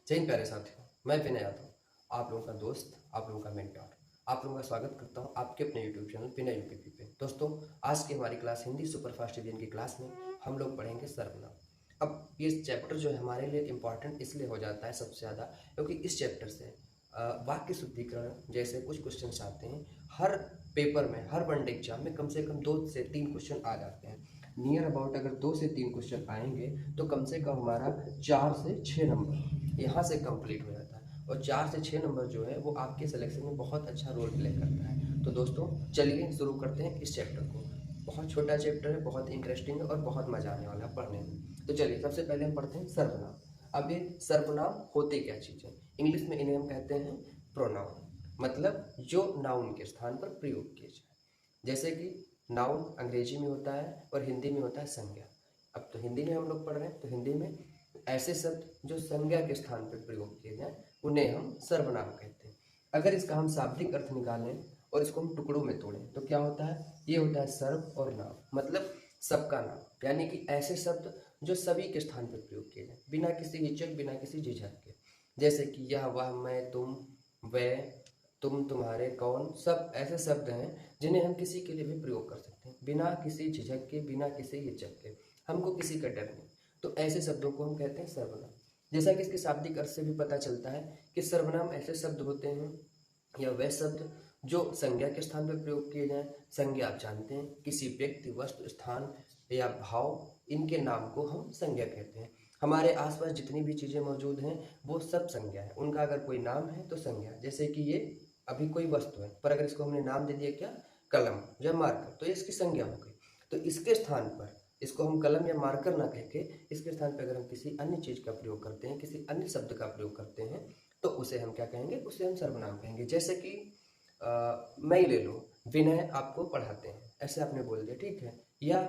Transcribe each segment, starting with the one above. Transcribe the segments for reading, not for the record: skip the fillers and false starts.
जय हिंद प्यारे साथियों, मैं विनय यादव, आप लोगों का दोस्त, आप लोगों का मेंटर। आप लोगों का स्वागत करता हूं आपके अपने यूट्यूब चैनल विनय यूपीपी पे। दोस्तों, आज की हमारी क्लास हिंदी सुपरफास्ट एडिशन की क्लास में हम लोग पढ़ेंगे सर्वनाम। अब ये चैप्टर जो है हमारे लिए इम्पॉर्टेंट इसलिए हो जाता है सबसे ज़्यादा, क्योंकि इस चैप्टर से वाक्य शुद्धिकरण जैसे कुछ क्वेश्चन आते हैं। हर पेपर में, हर वनडे एग्जाम में कम से कम 2 से 3 क्वेश्चन आ जाते हैं। नियर अबाउट अगर 2 से 3 क्वेश्चन आएंगे तो कम से कम हमारा 4 से 6 नंबर यहाँ से कंप्लीट हो जाता है, और 4 से 6 नंबर जो है वो आपके सिलेक्शन में बहुत अच्छा रोल प्ले करता है। तो दोस्तों, चलिए शुरू करते हैं इस चैप्टर को। बहुत छोटा चैप्टर है, बहुत इंटरेस्टिंग है और बहुत मजा आने वाला है पढ़ने में। तो चलिए सबसे पहले हम पढ़ते हैं सर्वनाम। अब ये सर्वनाम होते क्या चीज़ है? इंग्लिश में इन्हें हम कहते हैं प्रोनाउन, मतलब जो नाउन के स्थान पर प्रयोग किए जाए। जैसे कि नाउन अंग्रेजी में होता है और हिंदी में होता है संज्ञा। अब तो हिंदी में हम लोग पढ़ रहे हैं, तो हिंदी में ऐसे शब्द जो संज्ञा के स्थान पर प्रयोग किए जाएं उन्हें हम सर्वनाम कहते हैं। अगर इसका हम शाब्दिक अर्थ निकालें और इसको हम टुकड़ों में तोड़ें तो क्या होता है? ये होता है सर्व और नाम, मतलब सबका नाम, यानी कि ऐसे शब्द जो सभी के स्थान पर प्रयोग किए जाएं बिना किसी हिचक, बिना किसी झिझक के। जैसे कि यह, वह, मैं, तुम, वह, तुम, तुम्हारे, कौन, सब ऐसे शब्द हैं जिन्हें हम किसी के लिए भी प्रयोग कर सकते हैं बिना किसी झिझक के, बिना किसी हिचक के। हमको किसी का डर नहीं, तो ऐसे शब्दों को हम कहते हैं सर्वनाम। जैसा कि इसके शाब्दिक अर्थ से भी पता चलता है कि सर्वनाम ऐसे शब्द होते हैं या वह शब्द जो संज्ञा के स्थान पर प्रयोग किए जाएं। संज्ञा आप जानते हैं, किसी व्यक्ति, वस्तु, स्थान या भाव, इनके नाम को हम संज्ञा कहते हैं। हमारे आसपास जितनी भी चीज़ें मौजूद हैं वो सब संज्ञा है, उनका अगर कोई नाम है तो संज्ञा। जैसे कि ये अभी कोई वस्तु है, पर अगर इसको हमने नाम दे दिया क्या, कलम या मार्कर, तो ये इसकी संज्ञा हो गई। तो इसके स्थान पर इसको हम कलम या मार्कर ना कह के इसके स्थान पर अगर हम किसी अन्य चीज़ का प्रयोग करते हैं, किसी अन्य शब्द का प्रयोग करते हैं, तो उसे हम क्या कहेंगे? उसे हम सर्वनाम कहेंगे। जैसे कि मैं ही ले लो, विनय आपको पढ़ाते हैं, ऐसे आपने बोल दिया, ठीक है। या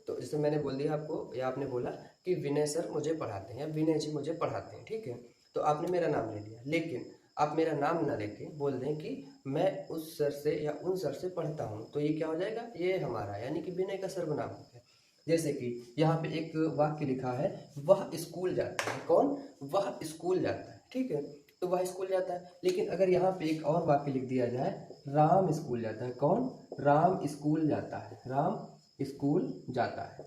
तो जैसे मैंने बोल दिया आपको, या आपने बोला कि विनय सर मुझे पढ़ाते हैं या विनय जी मुझे पढ़ाते हैं, ठीक है। तो आपने मेरा नाम ले लिया, लेकिन आप मेरा नाम ना लेके बोल दें कि मैं उस सर से या उन सर से पढ़ता हूँ, तो ये क्या हो जाएगा? ये हमारा यानी कि विनय का सर्वनाम हो गया। जैसे कि यहाँ पे एक वाक्य लिखा है, वह स्कूल जाता है। कौन? वह स्कूल जाता है, ठीक है। तो वह स्कूल जाता है, लेकिन अगर यहाँ पे एक और वाक्य लिख दिया जाए, राम स्कूल जाता है। कौन? राम स्कूल जाता है। राम स्कूल जाता है,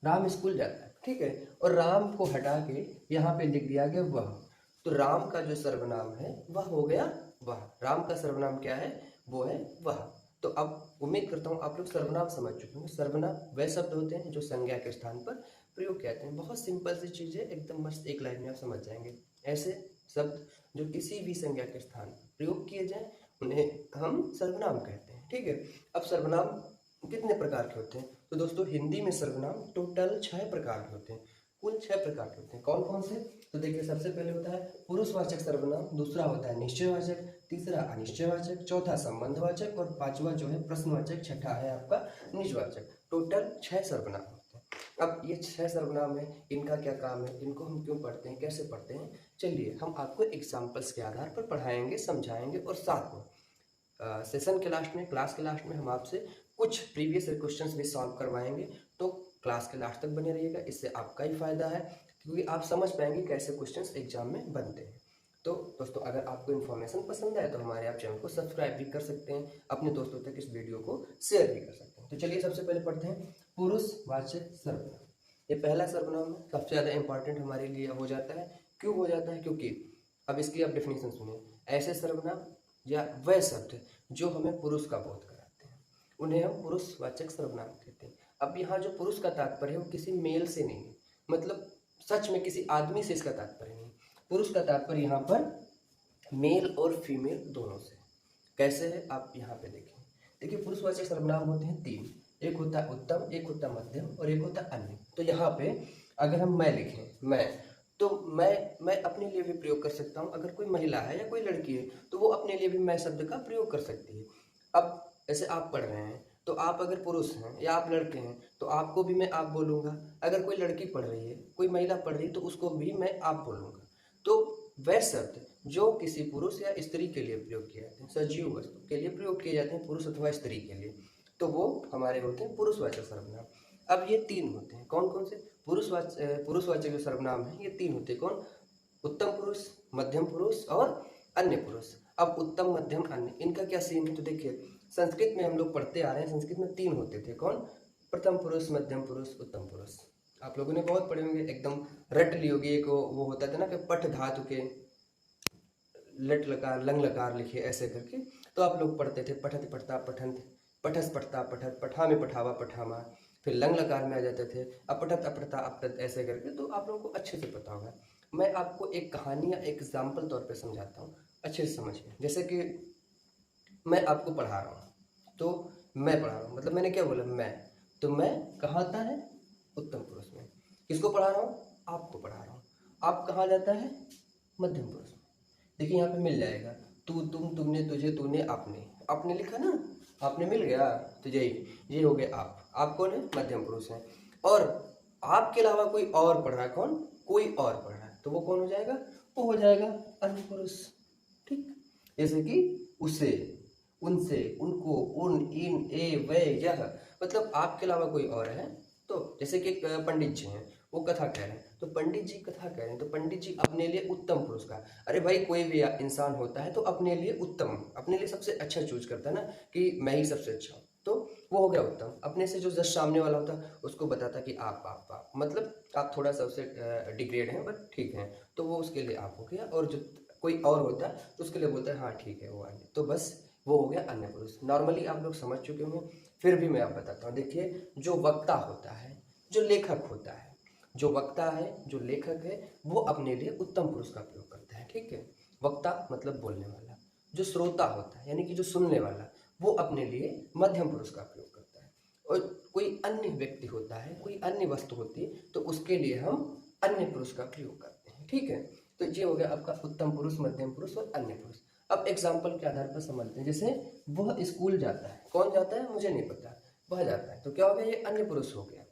राम स्कूल जाता है, ठीक है। और राम को हटा के यहाँ पे लिख दिया गया वह, तो राम का जो सर्वनाम है वह हो गया वह। राम का सर्वनाम क्या है? वो है वह। तो अब उम्मीद करता हूँ आप लोग सर्वनाम समझ चुके होंगे। सर्वनाम वह शब्द होते हैं जो संज्ञा के स्थान पर प्रयोग किए जाते हैं। बहुत सिंपल सी चीज़ है, एकदम मस्त, एक लाइन में आप समझ जाएंगे। ऐसे शब्द जो किसी भी संज्ञा के स्थान पर प्रयोग किए जाए उन्हें हम सर्वनाम कहते हैं, ठीक है। अब सर्वनाम कितने प्रकार के होते हैं? तो दोस्तों, हिंदी में सर्वनाम टोटल 6 प्रकार के होते हैं। कुल 6 प्रकार के होते हैं। कौन कौन से? तो देखिए, सबसे पहले होता है पुरुषवाचक सर्वनाम, दूसरा होता है निश्चयवाचक, तीसरा अनिश्चयवाचक, चौथा संबंधवाचक और पांचवा जो है प्रश्नवाचक, छठा है आपका निजवाचक। टोटल 6 सर्वनाम होते हैं। अब ये 6 सर्वनाम है, इनका क्या काम है, इनको हम क्यों पढ़ते हैं, कैसे पढ़ते हैं, चलिए हम आपको एग्जाम्पल्स के आधार पर पढ़ाएंगे, समझाएंगे, और साथ में सेशन के लास्ट में, क्लास के लास्ट में हम आपसे कुछ प्रीवियस क्वेश्चंस भी सॉल्व करवाएंगे। तो क्लास के लास्ट तक बने रहिएगा, इससे आपका ही फायदा है, क्योंकि आप समझ पाएंगे कैसे क्वेश्चंस एग्जाम में बनते हैं। तो दोस्तों, अगर आपको इन्फॉर्मेशन पसंद आए तो हमारे आप चैनल को सब्सक्राइब भी कर सकते हैं, अपने दोस्तों तक इस वीडियो को शेयर भी कर सकते हैं। तो चलिए सबसे पहले पढ़ते हैं पुरुषवाचक सर्वनाम। ये पहला सर्वनाम है, सबसे ज़्यादा इंपॉर्टेंट हमारे लिए हो जाता है। क्यों हो जाता है? क्योंकि अब इसकी आप डेफिनेशन सुनिए। ऐसे सर्वनाम या वह शब्द जो हमें पुरुष का बोध कराते हैं उन्हें हम पुरुषवाचक सर्वनाम कहते हैं। अब यहाँ जो पुरुष का तात्पर्य है वो किसी मेल से नहीं है, मतलब सच में किसी आदमी से इसका तात्पर्य नहीं। पुरुष का तात्पर्य यहाँ पर मेल और फीमेल दोनों से। कैसे है आप यहाँ पे देखें। देखिए, पुरुषवाचक सर्वनाम होते हैं 3। एक होता है उत्तम, एक होता है मध्यम और एक होता है अन्य। तो यहाँ पे अगर हम मैं लिखें, मैं, तो मैं अपने लिए भी प्रयोग कर सकता हूँ। अगर कोई महिला है या कोई लड़की है तो वो अपने लिए भी मैं शब्द का प्रयोग कर सकती है। अब जैसे आप पढ़ रहे हैं तो आप अगर पुरुष हैं या आप लड़के हैं तो आपको भी मैं आप बोलूँगा। अगर कोई लड़की पढ़ रही है, कोई महिला पढ़ रही है, तो उसको भी मैं आप बोलूँगा। तो वह शब्द जो किसी पुरुष या स्त्री के लिए प्रयोग किए जाते हैं, सजीव वस्तु के लिए प्रयोग किए जाते हैं, पुरुष अथवा स्त्री के लिए, तो वो हमारे होते हैं पुरुषवाचक सर्वनाम। अब ये 3 होते हैं। कौन कौन से? पुरुषवाचक जो सर्वनाम है ये 3 होते हैं। कौन? उत्तम पुरुष, मध्यम पुरुष और अन्य पुरुष। अब उत्तम, मध्यम, अन्य, इनका क्या सीन है? तो देखिए संस्कृत में हम लोग पढ़ते आ रहे हैं, संस्कृत में 3 होते थे। कौन? प्रथम पुरुष, मध्यम पुरुष, उत्तम पुरुष। आप लोगों ने बहुत पढ़े होंगे, एकदम रट ली होगी। एक वो होता था ना कि पठ धातु के लट लकार लंग लकार लिखे ऐसे करके, तो आप लोग पढ़ते थे पठत पठता पठंत, पठस पठता पठत, पठा में पठावा पठामा, फिर लंग लकार में आ जाते थे अपठत अपठता अपठत ऐसे करके। तो आप लोगों को अच्छे से पता होगा। मैं आपको एक कहानी या एग्जाम्पल तौर पे समझाता हूँ, अच्छे से समझिए। जैसे कि मैं आपको पढ़ा रहा हूँ, तो मैं पढ़ा रहा हूँ मतलब मैंने क्या बोला? मैं। तो मैं कहाँ आता है? उत्तम पुरुष में। किसको पढ़ा रहा हूँ? आपको पढ़ा रहा हूँ। आप कहाँ जाता है? मध्यम पुरुष में। देखिए यहाँ पे मिल जाएगा, तू, तुम, तुमने, तुझे, तूने, आपने। आपने लिखा ना, आपने मिल गया, तो ये हो गए आप कौन है? मध्यम पुरुष है। और आपके अलावा कोई और पढ़ रहा है। कौन? कोई और पढ़ रहा है, तो वो कौन हो जाएगा? वो हो जाएगा अन्य पुरुष। ठीक, जैसे कि उसे, उनसे, उनको, उन, इन, ए, वे, यह, मतलब आपके अलावा कोई और है। तो जैसे कि पंडित जी हैं, वो कथा कह रहे हैं, तो पंडित जी कथा कह रहे हैं, तो पंडित जी अपने लिए उत्तम पुरुष का। अरे भाई कोई भी इंसान होता है तो अपने लिए उत्तम, अपने लिए सबसे अच्छा चूज करता है ना, कि मैं ही सबसे अच्छा हूँ, तो वो हो गया उत्तम। अपने से जो जस्ट सामने वाला होता उसको बताता कि आप मतलब आप थोड़ा सा उससे डिग्रेड हैं बट ठीक है, तो वो उसके लिए आप हो गया। और जो कोई और होता है तो उसके लिए बोलता है हाँ ठीक है वो अन्य, तो बस वो हो गया अन्य पुरुष। नॉर्मली आप लोग समझ चुके होंगे, फिर भी मैं आप बताता हूँ। देखिए जो वक्ता होता है, जो लेखक होता है, जो वक्ता है, जो लेखक है, वो अपने लिए उत्तम पुरुष का प्रयोग करता है। ठीक है, वक्ता मतलब बोलने वाला। जो श्रोता होता है यानी कि जो सुनने वाला, वो अपने लिए मध्यम पुरुष का प्रयोग करता है। और कोई अन्य व्यक्ति होता है, कोई अन्य वस्तु होती है, तो उसके लिए हम अन्य पुरुष का प्रयोग करते हैं। ठीक है, तो ये हो गया आपका उत्तम पुरुष, मध्यम पुरुष और अन्य पुरुष। अब एग्जाम्पल के आधार पर समझते हैं। जैसे वह स्कूल जाता है, कौन जाता है? मुझे नहीं पता, वह जाता है, तो क्या हो गया? ये अन्य पुरुष हो गया।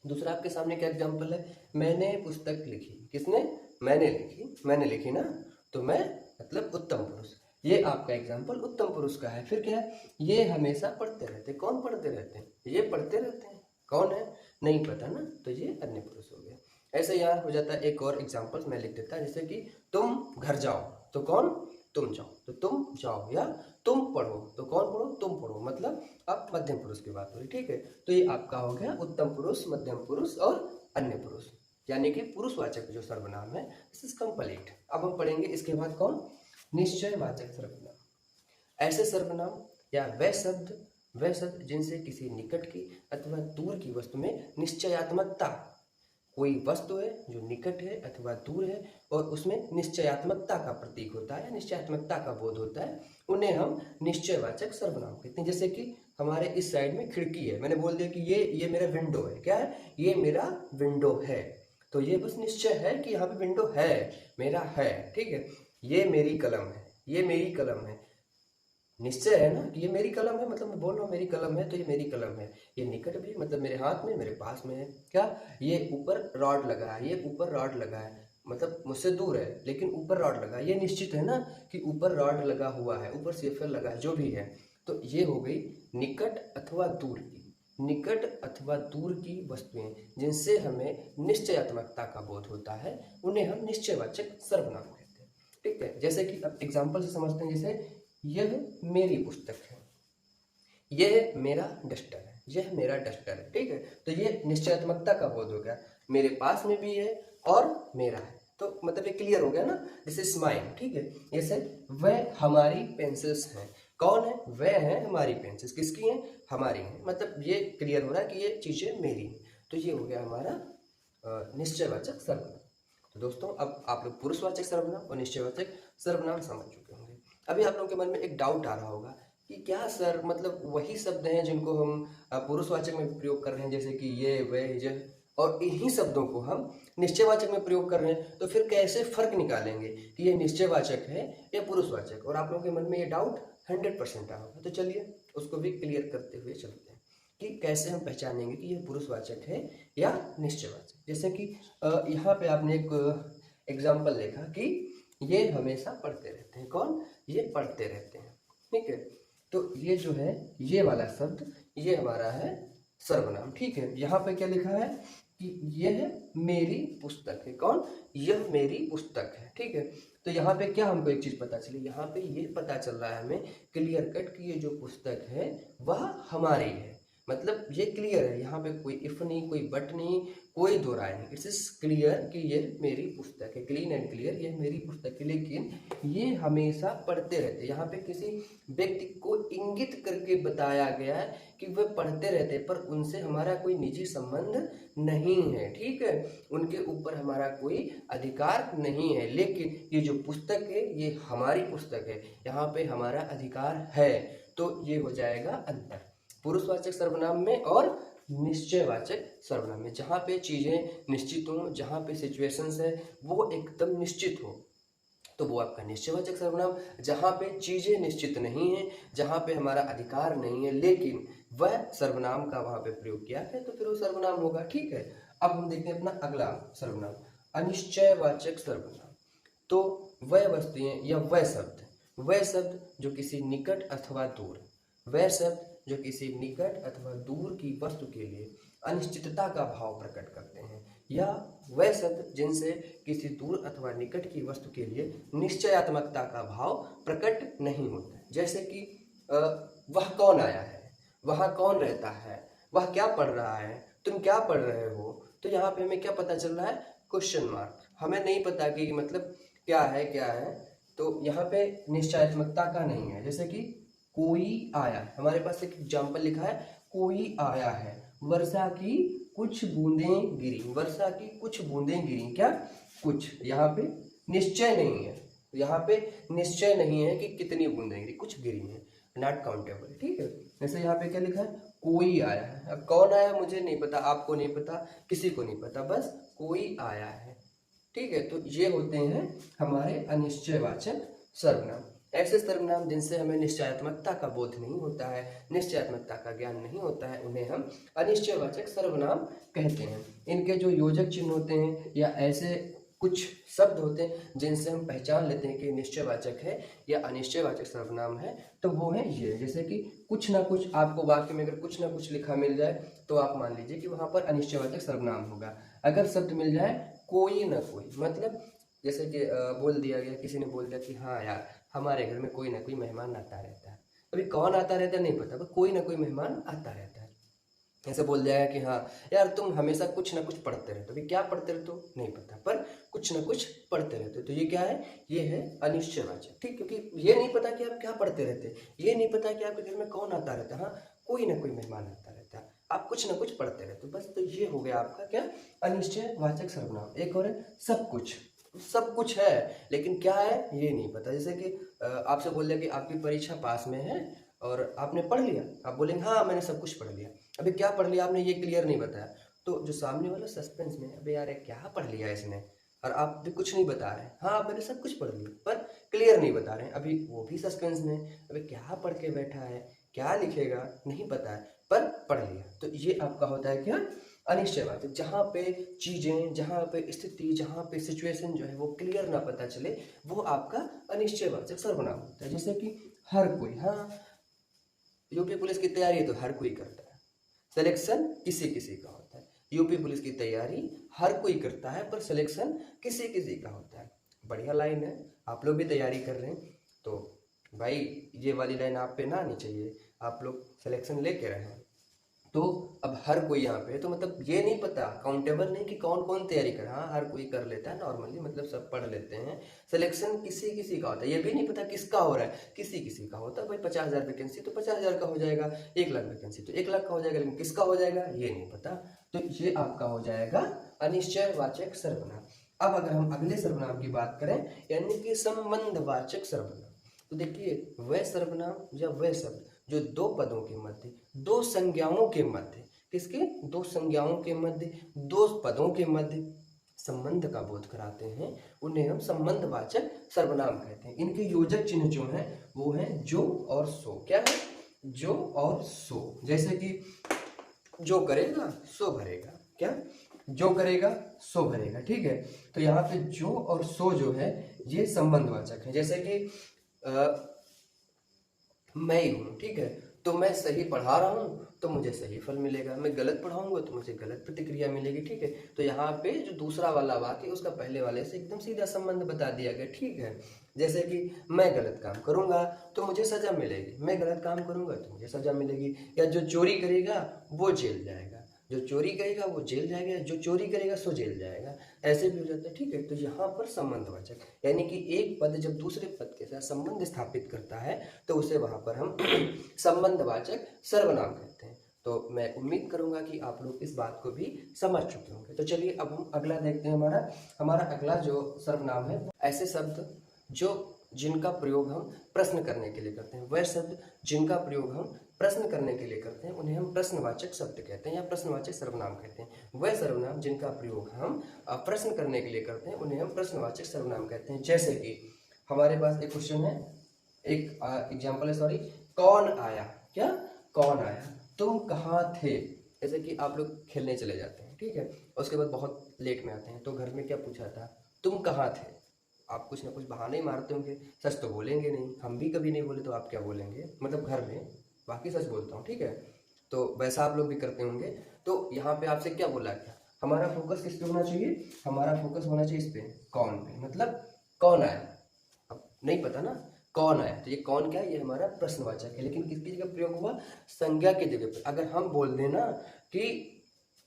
दूसरा आपके सामने क्या एग्जाम्पल है? मैंने पुस्तक लिखी। किसने? मैंने लिखी, मैंने लिखी ना, तो मैं मतलब उत्तम पुरुष। ये आपका एग्जाम्पल उत्तम पुरुष का है। फिर क्या है? ये हमेशा पढ़ते रहते। कौन पढ़ते रहते हैं? ये पढ़ते रहते हैं। कौन है? नहीं पता ना, तो ये अन्य पुरुष हो गया। ऐसे यहाँ हो जाता है। एक और एग्जाम्पल मैं लिख देता, जैसे कि तुम घर जाओ, तो कौन? तुम जाओ, तो तुम जाओ। या तुम पढ़ो, तो कौन पढ़ो? तुम पढ़ो, मतलब अब मध्यम पुरुष की बात हो रही। ठीक है, तो ये आपका हो गया उत्तम पुरुष, मध्यम पुरुष और अन्य पुरुष, यानी कि पुरुषवाचक जो सर्वनाम है। This is complete. अब हम पढ़ेंगे इसके बाद कौन? निश्चयवाचक सर्वनाम। ऐसे सर्वनाम या वह शब्द जिनसे किसी निकट की अथवा दूर की वस्तु में निश्चयात्मकता, कोई वस्तु है जो निकट है अथवा दूर है और उसमें निश्चयात्मकता का प्रतीक होता है, निश्चयात्मकता का बोध होता है, उन्हें हम निश्चयवाचक सर्वनाम कहते हैं। जैसे कि हमारे इस साइड में खिड़की है, मैंने बोल दिया कि ये मेरा विंडो है। क्या है? ये मेरा विंडो है, तो ये बस निश्चय है कि यहाँ पे विंडो है, मेरा है। ठीक है, ये मेरी कलम है, ये मेरी कलम है, निश्चय है ना कि ये मेरी कलम है, मतलब मैं बोल रहा हूँ मेरी कलम है, तो ये मेरी कलम है। ये निकट भी मतलब मेरे हाथ में, मेरे पास में है। क्या? ये ऊपर रॉड लगा है, ये ऊपर रॉड लगा है, मतलब मुझसे दूर है लेकिन ऊपर रॉड लगा है। ये निश्चित है ना कि ऊपर रॉड लगा हुआ है, ऊपर सेफर लगा है, जो भी है। तो ये हो गई निकट अथवा दूर की, निकट अथवा दूर की वस्तुएं जिनसे हमें निश्चयात्मकता का बोध होता है, उन्हें हम निश्चयवाचक सर्वनाम कहते हैं। ठीक है, जैसे कि अब एग्जाम्पल से समझते हैं। जैसे यह मेरी पुस्तक है, यह मेरा डस्टर है, यह मेरा डस्टर है। ठीक है, तो ये निश्चयात्मकता का बोध हो गया, मेरे पास में भी है और मेरा है, तो मतलब ये क्लियर हो गया ना, दिस इज माइन। ठीक है, जैसे वह हमारी पेंसिल्स हैं। कौन है? वह है हमारी पेंसिल्स। किसकी हैं? हमारी हैं, मतलब ये क्लियर हो रहा है कि ये चीजें मेरी हैं। तो ये हो गया हमारा निश्चयवाचक सर्वनाम। तो दोस्तों अब आप लोग पुरुषवाचक सर्वनाम और निश्चयवाचक सर्वनाम समझ चुके होंगे। अभी आप लोगों के मन में एक डाउट आ रहा होगा कि क्या सर, मतलब वही शब्द हैं जिनको हम पुरुषवाचक में प्रयोग कर रहे हैं, जैसे कि ये, वह, यह, और इन्हीं शब्दों को हम निश्चयवाचक में प्रयोग कर रहे हैं, तो फिर कैसे फर्क निकालेंगे कि ये निश्चयवाचक है या पुरुषवाचक? और आप लोगों के मन में ये डाउट 100% आ होगा। तो चलिए उसको भी क्लियर करते हुए चलते हैं कि कैसे हम पहचानेंगे कि ये पुरुषवाचक है या निश्चयवाचक। जैसे कि यहाँ पे आपने एक एग्जाम्पल देखा कि ये हमेशा पढ़ते रहते हैं। कौन? ये पढ़ते रहते हैं। ठीक है, तो ये जो है ये वाला शब्द, ये हमारा है सर्वनाम। ठीक है, यहाँ पे क्या लिखा है? कि यह मेरी पुस्तक है। कौन? यह मेरी पुस्तक है। ठीक है, तो यहाँ पे क्या हमको एक चीज पता चली, यहाँ पे ये पता चल रहा है हमें क्लियर कट कि ये जो पुस्तक है वह हमारी है। मतलब ये क्लियर है, यहाँ पे कोई इफ नहीं, कोई बट नहीं, कोई दो राय नहीं। इट्स इज क्लियर कि ये मेरी पुस्तक है, क्लीन एंड क्लियर, ये मेरी पुस्तक है। लेकिन ये हमेशा पढ़ते रहते हैं। यहाँ पे किसी व्यक्ति को इंगित करके बताया गया है कि वह पढ़ते रहते हैं, पर उनसे हमारा कोई निजी संबंध नहीं है। ठीक है, उनके ऊपर हमारा कोई अधिकार नहीं है। लेकिन ये जो पुस्तक है ये हमारी पुस्तक है, यहाँ पे हमारा अधिकार है। तो ये हो जाएगा अंतर पुरुषवाचक सर्वनाम में और निश्चयवाचक सर्वनाम में। जहाँ पे चीजें निश्चित हो, जहाँ पे सिचुएशंस है वो एकदम निश्चित हो, तो वो आपका निश्चयवाचक सर्वनाम। जहाँ पे चीजें निश्चित नहीं है, जहाँ पे हमारा अधिकार नहीं है, लेकिन वह सर्वनाम का वहां पे प्रयोग किया है, तो फिर वो सर्वनाम होगा। ठीक है, अब हम देखते हैं अपना अगला सर्वनाम, अनिश्चयवाचक सर्वनाम। तो वह वस्तुएं या वह शब्द जो किसी निकट अथवा दूर, वह शब्द जो किसी निकट अथवा दूर की वस्तु के लिए अनिश्चितता का भाव प्रकट करते हैं, या वह शब्द जिनसे किसी दूर अथवा निकट की वस्तु के लिए निश्चयात्मकता का भाव प्रकट नहीं होता। जैसे कि वह कौन आया है, वहाँ कौन रहता है, वह क्या पढ़ रहा है, तुम क्या पढ़ रहे हो। तो यहाँ पे हमें क्या पता चल रहा है? Question mark. हमें नहीं पता कि मतलब क्या है, तो यहाँ पे निश्चयात्मकता का नहीं है। जैसे कि कोई आया, हमारे पास एक एग्जाम्पल लिखा है, कोई आया है, वर्षा की कुछ बूंदें गिरी, वर्षा की कुछ बूंदें गिरी। क्या? कुछ, यहाँ पे निश्चय नहीं है, यहाँ पे निश्चय नहीं है कि कितनी बूंदें गिरी, कुछ गिरी हैं, नॉट काउंटेबल। ठीक है, जैसे यहाँ पे क्या लिखा है? कोई आया है। अब कौन आया मुझे नहीं पता, आपको नहीं पता, किसी को नहीं पता, बस कोई आया है। ठीक है, तो ये होते हैं हमारे अनिश्चयवाचक सर्वनाम। ऐसे सर्वनाम जिनसे हमें निश्चयात्मकता का बोध नहीं होता है, निश्चयात्मकता का ज्ञान नहीं होता है, उन्हें हम अनिश्चयवाचक सर्वनाम कहते हैं। इनके जो योजक चिन्ह होते हैं या ऐसे कुछ शब्द होते हैं जिनसे हम पहचान लेते हैं कि निश्चयवाचक है या अनिश्चयवाचक सर्वनाम है, तो वो है ये। जैसे कि कुछ ना कुछ, आपको वाक्य में अगर कुछ ना कुछ लिखा मिल जाए तो आप मान लीजिए कि वहां पर अनिश्चयवाचक सर्वनाम होगा। अगर शब्द मिल जाए कोई ना कोई, मतलब जैसे कि बोल दिया गया, किसी ने बोल दिया कि हाँ यार हमारे घर में कोई ना कोई मेहमान आता रहता है। अभी कौन आता रहता है नहीं पता, पर कोई ना कोई मेहमान आता रहता है। ऐसे बोल दिया कि हाँ यार तुम हमेशा कुछ ना कुछ पढ़ते रहते हो। अभी क्या पढ़ते रहते हो नहीं पता, पर कुछ ना कुछ पढ़ते रहते हो, तो ये क्या है? ये है अनिश्चयवाचक। ठीक, क्योंकि ये नहीं पता कि आप क्या पढ़ते रहते, ये नहीं पता कि आपके घर में कौन आता रहता है। हाँ, कोई ना कोई मेहमान आता रहता है, आप कुछ ना कुछ पढ़ते रहते हो, बस। तो ये हो गया आपका क्या? अनिश्चयवाचक सर्वनाम। एक और है सब कुछ। सब कुछ है लेकिन क्या है ये नहीं पता। जैसे कि आपसे बोल दिया कि आपकी परीक्षा पास में है और आपने पढ़ लिया, आप बोलेंगे हाँ मैंने सब कुछ पढ़ लिया। अभी क्या पढ़ लिया आपने ये क्लियर नहीं बताया, तो जो सामने वाला सस्पेंस में, अबे यार क्या पढ़ लिया इसने, और आप भी कुछ नहीं बता रहे। हाँ मैंने सब कुछ पढ़ लिया पर क्लियर नहीं बता रहे, अभी वो भी सस्पेंस में, अभी क्या पढ़ के बैठा है, क्या लिखेगा नहीं पता है, पर पढ़ लिया। तो ये आपका होता है क्या? अनिश्चयवाचक। जहाँ पे चीजें, जहाँ पे स्थिति, जहाँ पे सिचुएशन जो है वो क्लियर ना पता चले, वो आपका अनिश्चयवाचक सर्वनाम होता है। जैसे कि हर कोई, हाँ यूपी पुलिस की तैयारी है तो हर कोई करता है, सिलेक्शन किसी किसी का होता है। यूपी पुलिस की तैयारी हर कोई करता है पर सिलेक्शन किसी किसी का होता है। बढ़िया लाइन है, आप लोग भी तैयारी कर रहे हैं तो भाई ये वाली लाइन आप पे ना आनी चाहिए, आप लोग सिलेक्शन लेके रहे। तो अब हर कोई यहाँ पे, तो मतलब ये नहीं पता, काउंटेबल नहीं कि कौन कौन तैयारी कर, हाँ हर कोई कर लेता है नॉर्मली, मतलब सब पढ़ लेते हैं। सिलेक्शन किसी किसी का होता है, ये भी नहीं पता किसका हो रहा है, किसी किसी का होता है। भाई 50,000 वैकेंसी तो 50,000 का हो जाएगा, 1 लाख वैकेंसी तो 1 लाख का हो जाएगा, लेकिन किसका हो जाएगा ये नहीं पता। तो ये आपका हो जाएगा अनिश्चयवाचक सर्वनाम। अब अगर हम अगले सर्वनाम की बात करें, यानी कि संबंधवाचक सर्वनाम, तो देखिए वह सर्वनाम या वह शब्द जो दो पदों के मध्य, दो संज्ञाओं के मध्य, किसके? दो संज्ञाओं के मध्य, दो पदों के मध्य संबंध का बोध कराते हैं, उन्हें हम संबंधवाचक सर्वनाम कहते हैं। इनके योजक चिन्ह जो हैं वो हैं जो और सो। क्या है? जो और सो। जैसे कि जो करेगा सो भरेगा, क्या? जो करेगा सो भरेगा। ठीक है, तो यहाँ पे जो और सो जो है ये संबंधवाचक है। जैसे कि मैं ही हूं, ठीक है, तो मैं सही पढ़ा रहा हूँ तो मुझे सही फल मिलेगा, मैं गलत पढ़ाऊंगा तो मुझे गलत प्रतिक्रिया मिलेगी। ठीक है, तो यहाँ पे जो दूसरा वाला वाक्य उसका पहले वाले से एकदम सीधा संबंध बता दिया गया। ठीक है, जैसे कि मैं गलत काम करूंगा तो मुझे सजा मिलेगी, मैं गलत काम करूंगा तो मुझे सजा मिलेगी। या जो चोरी करेगा वो जेल जाएगा, जो चोरी करेगा वो जेल जाएगा, जो चोरी करेगा सो जेल जाएगा, ऐसे भी हो जाता है। ठीक है, तो यहाँ पर संबंधवाचक यानी कि एक पद जब दूसरे पद के साथ संबंध स्थापित करता है तो उसे वहां पर हम संबंधवाचक सर्वनाम कहते हैं। तो मैं उम्मीद करूंगा कि आप लोग इस बात को भी समझ चुके होंगे। तो चलिए अब हम अगला देखते हैं। हमारा अगला जो सर्वनाम है, ऐसे शब्द जो जिनका प्रयोग हम प्रश्न करने के लिए करते हैं, वह शब्द जिनका प्रयोग हम प्रश्न करने के लिए करते हैं उन्हें हम प्रश्नवाचक शब्द कहते हैं या प्रश्नवाचक सर्वनाम कहते हैं। वह सर्वनाम जिनका प्रयोग हम प्रश्न करने के लिए करते हैं उन्हें हम प्रश्नवाचक सर्वनाम कहते हैं। जैसे कि हमारे पास एक क्वेश्चन है, एक एग्जाम्पल है, सॉरी, कौन आया, क्या, कौन आया, तुम कहाँ थे। जैसे कि आप लोग खेलने चले जाते हैं, ठीक है, उसके बाद बहुत लेट में आते हैं तो घर में क्या पूछा था, तुम कहाँ थे। आप कुछ ना कुछ बहाने ही मारते होंगे, सच तो बोलेंगे नहीं, हम भी कभी नहीं बोले तो आप क्या बोलेंगे, मतलब घर में, बाकी सच बोलता हूँ। ठीक है, तो वैसा आप लोग भी करते होंगे। तो यहाँ पे आपसे क्या बोला गया, हमारा फोकस किस पे होना चाहिए, हमारा फोकस होना चाहिए इस पे, कौन पे, मतलब कौन आया। अब नहीं पता ना कौन आया, तो ये कौन क्या है, ये हमारा प्रश्नवाचक है, लेकिन किसकी जगह प्रयोग हुआ, संज्ञा की जगह पे। अगर हम बोल देना कि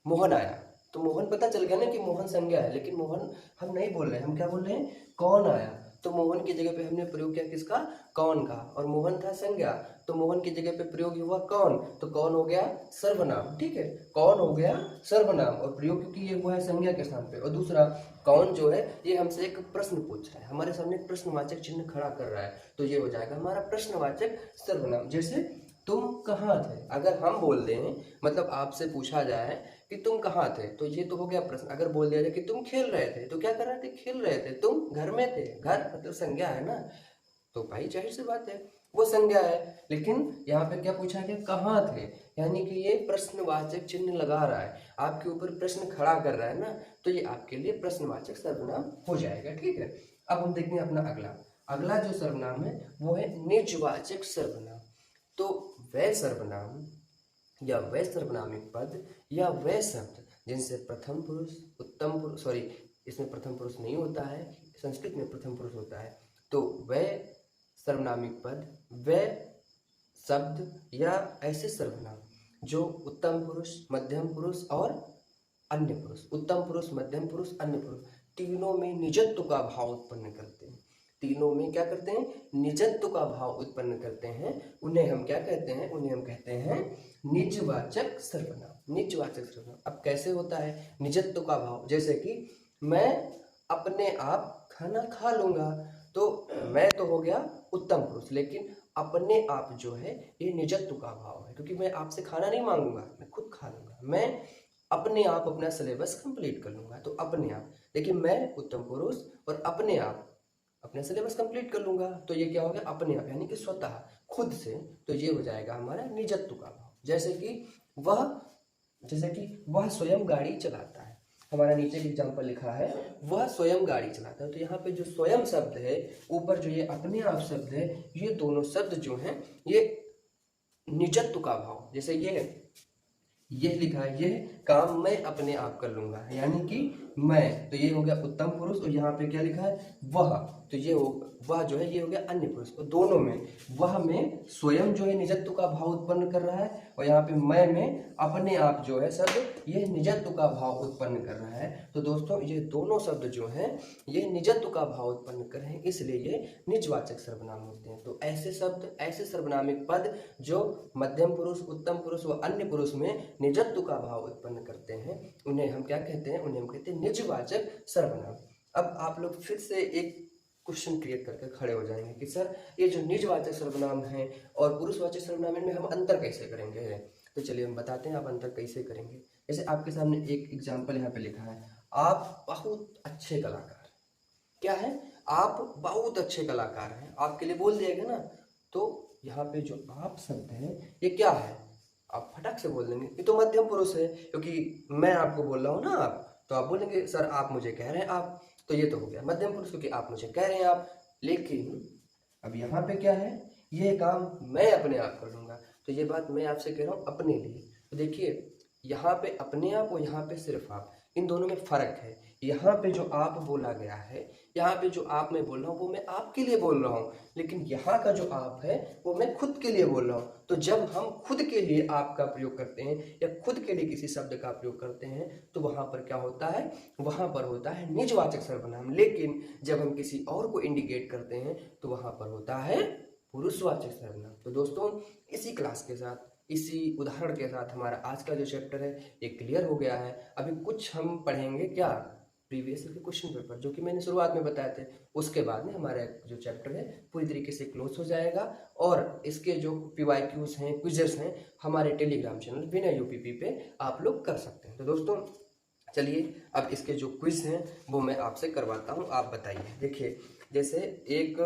मोहन आया तो मोहन पता चल गया ना कि मोहन संज्ञा है, लेकिन मोहन हम नहीं बोल रहे हैं, हम क्या बोल रहे हैं, कौन आया। तो मोहन की जगह पे हमने प्रयोग किया किसका, कौन का, और मोहन था संज्ञा तो मोहन की जगह पे प्रयोग हुआ कौन, तो कौन हो गया सर्वनाम। ठीक है, कौन हो गया सर्वनाम, और प्रयोग क्योंकि ये हुआ है संज्ञा के स्थान पे। और दूसरा, कौन जो है ये हमसे एक प्रश्न पूछ रहा है, हमारे सामने एक प्रश्नवाचक चिन्ह खड़ा कर रहा है, तो ये हो जाएगा हमारा प्रश्नवाचक सर्वनाम। जैसे तुम कहाँ थे, अगर हम बोल दें, मतलब आपसे पूछा जाए कि तुम कहाँ थे, तो ये तो हो गया प्रश्न। अगर बोल दिया जाए कि तुम खेल रहे थे, तो क्या कर रहे थे, खेल रहे थे, तुम घर में थे, घर मतलब संज्ञा है ना, तो भाई जाहिर सी बात है वो संज्ञा है। लेकिन यहाँ पे क्या पूछा गया, कहाँ थे, यानी कि ये प्रश्नवाचक चिन्ह लगा रहा है, आपके ऊपर प्रश्न खड़ा कर रहा है ना, तो ये आपके लिए प्रश्नवाचक सर्वनाम हो जाएगा। ठीक है, अब हम देखते हैं अपना अगला जो सर्वनाम है वो है निजवाचक सर्वनाम। तो वह सर्वनाम या वह सर्वनामिक पद या वह शब्द जिनसे प्रथम पुरुष उत्तम पुरुष, सॉरी इसमें प्रथम पुरुष नहीं होता है, संस्कृत में प्रथम पुरुष होता है, तो वह सर्वनामिक पद, वह शब्द या ऐसे सर्वनाम जो उत्तम पुरुष, मध्यम पुरुष और अन्य पुरुष, उत्तम पुरुष, मध्यम पुरुष, अन्य पुरुष, तीनों में निजत्व का भाव उत्पन्न करते हैं, तीनों में क्या करते हैं, निजत्व का भाव उत्पन्न करते हैं, उन्हें हम क्या कहते हैं, उन्हें हम कहते हैं निजवाचक सर्वनाम। निजवाचक सर्वनाम अब कैसे होता है निजत्व का भाव, जैसे कि मैं अपने आप खाना खा लूंगा, तो मैं तो हो गया उत्तम पुरुष, लेकिन अपने आप जो है ये निजत्व का भाव है, क्योंकि मैं आपसे खाना नहीं मांगूंगा, मैं खुद खा लूंगा, मैं अपने आप अपना सिलेबस कंप्लीट कर लूंगा, तो अपने आप, लेकिन मैं उत्तम पुरुष और अपने आप अपना सिलेबस कंप्लीट कर लूंगा, तो ये क्या हो गया, अपने आप यानी कि स्वतः, खुद से, तो ये हो जाएगा हमारा निजत्व का भाव। जैसे कि वह स्वयं गाड़ी चलाता है, हमारा नीचे एग्जाम्पल लिखा है वह स्वयं गाड़ी चलाता है, तो यहाँ पे जो स्वयं शब्द है, ऊपर जो ये अपने आप शब्द है, ये दोनों शब्द जो हैं ये निजत्व का भाव, जैसे ये लिखा है, ये काम मैं अपने आप कर लूंगा, यानी कि मैं, तो ये हो गया उत्तम पुरुष, और यहाँ पे क्या लिखा है वह, तो ये वह जो है ये हो गया अन्य पुरुष, और दोनों में वह में स्वयं जो है निजत्व का भाव उत्पन्न कर रहा है, और यहाँ पे मैं में अपने आप जो है शब्द ये निजत्व का भाव उत्पन्न कर रहा है। तो दोस्तों ये दोनों शब्द जो हैं ये निजत्व का भाव उत्पन्न कर रहे हैं, इसलिए ये निजवाचक सर्वनाम होते हैं। तो ऐसे शब्द, ऐसे सर्वनामिक पद जो मध्यम पुरुष, उत्तम पुरुष व अन्य पुरुष में निजत्व का भाव उत्पन्न करते हैं, उन्हें हम क्या कहते हैं, उन्हें हम कहते हैं निजवाचक सर्वनाम। अब आप लोग फिर से एक क्वेश्चन क्रिएट करके खड़े हो जाएंगे कि सर ये जो निजवाचक सर्वनाम है और पुरुषवाचक सर्वनाम में हम अंतर कैसे करेंगे, तो चलिए हम बताते हैं आप अंतर कैसे करेंगे। जैसे आपके सामने एक एग्जाम्पल यहाँ पे लिखा है, आप बहुत अच्छे कलाकार, क्या है, आप बहुत अच्छे कलाकार हैं, आपके लिए बोल दिया गया ना, तो यहाँ पे जो आप शब्द है ये क्या है, आप फटक से बोल देंगे ये तो मध्यम पुरुष है, क्योंकि मैं आपको बोल रहा हूँ ना आप, तो आप बोलेंगे सर आप मुझे कह रहे हैं आप, तो ये तो हो गया मध्यम पुरुष, क्योंकि आप मुझे कह रहे हैं आप। लेकिन अब यहाँ पे क्या है, ये काम मैं अपने आप कर लूंगा, तो ये बात मैं आपसे कह रहा हूँ अपने लिए। तो देखिए, यहाँ पे अपने आप और यहाँ पे सिर्फ आप, इन दोनों में फ़र्क है। यहाँ पे जो आप बोला गया है, यहाँ पे जो आप मैं बोल रहा हूँ वो मैं आपके लिए बोल रहा हूँ, लेकिन यहाँ का जो आप है वो मैं खुद के लिए बोल रहा हूँ। तो जब हम खुद के लिए आप का प्रयोग करते हैं या खुद के लिए किसी शब्द का प्रयोग करते हैं तो वहाँ पर क्या होता है, वहाँ पर होता है निजवाचक सर्वनाम। लेकिन जब हम किसी और को इंडिकेट करते हैं तो वहाँ पर होता है पुरुषवाचक सर्वनाम। तो दोस्तों, इसी क्लास के साथ, इसी उदाहरण के साथ हमारा आज का जो चैप्टर है ये क्लियर हो गया है। अभी कुछ हम पढ़ेंगे क्या, प्रीवियस ईयर के क्वेश्चन पेपर, जो कि मैंने शुरुआत में बताए थे। उसके बाद में हमारा जो चैप्टर है पूरी तरीके से क्लोज हो जाएगा और इसके जो PYQs हैं, क्विजेस हैं, हमारे टेलीग्राम चैनल बिना UPP पे आप लोग कर सकते हैं। तो दोस्तों चलिए, अब इसके जो क्विज हैं वो मैं आपसे करवाता हूँ, आप बताइए। देखिए, जैसे एक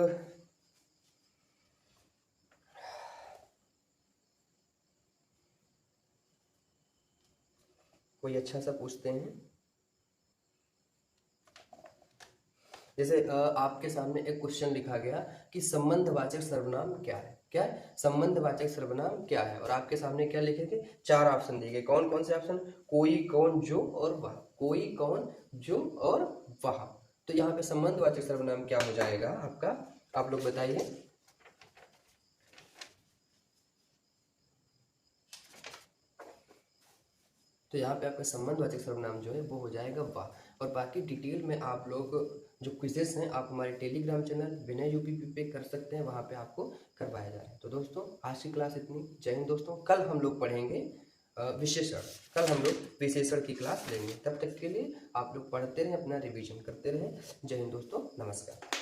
कोई अच्छा सा पूछते हैं। जैसे आपके सामने एक क्वेश्चन लिखा गया कि संबंधवाचक सर्वनाम क्या है। क्या है? संबंधवाचक सर्वनाम क्या है? और आपके सामने क्या लिखे थे? 4 ऑप्शन दिए गए। कौन कौन से ऑप्शन? कोई, कौन, जो और वह। कोई, कौन, जो और वह। तो यहाँ पे संबंधवाचक सर्वनाम क्या हो जाएगा आपका, आप लोग बताइए। तो यहाँ पे आपका संबंधवाचक सर्वनाम जो है वो हो जाएगा वाह। और बाकी डिटेल में आप लोग जो क्विजेस हैं आप हमारे टेलीग्राम चैनल बिना UPP पे कर सकते हैं, वहाँ पे आपको करवाया जा रहा है। तो दोस्तों आज की क्लास इतनी। जय हिंद दोस्तों। कल हम लोग पढ़ेंगे विशेषण। कल हम लोग विशेषण की क्लास लेंगे। तब तक के लिए आप लोग पढ़ते रहें, अपना रिविजन करते रहें। जय हिंद दोस्तों, नमस्कार।